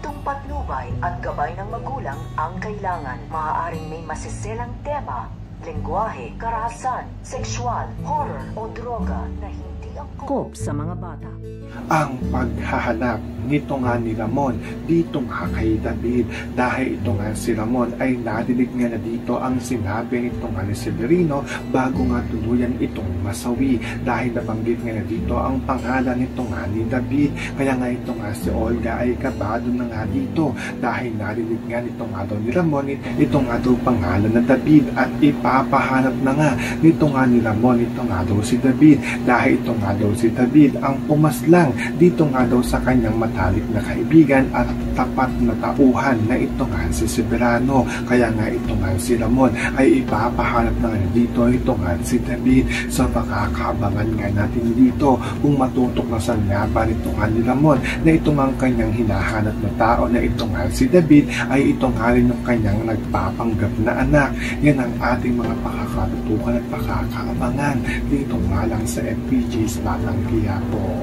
Ditong patnubay at gabay ng magulang ang kailangan. Maaaring may masiselang tema, lengguwahe, karahasan, sexual, horror o droga na hindi angkop sa mga bata. Ang paghahanap nito nga ni Ramon dito nga kay David, dahil ito nga si Ramon ay nadinig nga na dito ang sinabi nito nga ni Severino bago nga tuluyan itong masawi, dahil nabanggit nga na dito ang pangalan nito nga ni David. Kaya nga ito nga si Olga ay kabado na nga dito dahil nadinig nga nito nga daw ni Ramon ito nga daw pangalan na David, at ipapahanap na nga nito nga ni Ramon ito nga daw si David, dahil ito nga daw si David ang pumaslang dito nga daw sa kanyang matalik na kaibigan at tapat na tauhan na ito nga si Severino. Kaya nga ito nga si Ramon ay ipapahanap na nga dito ito nga si David. So makakabangan nga natin dito kung matutok na saan nga ba nito nga ni Ramon na ito nga ang kanyang hinahanap na tao na ito nga si David ay ito nga rin yung kanyang nagpapanggap na anak. Yan ang ating mga pakakatutukan at pakakaabangan dito nga lang sa FPG's Batang Quiapo.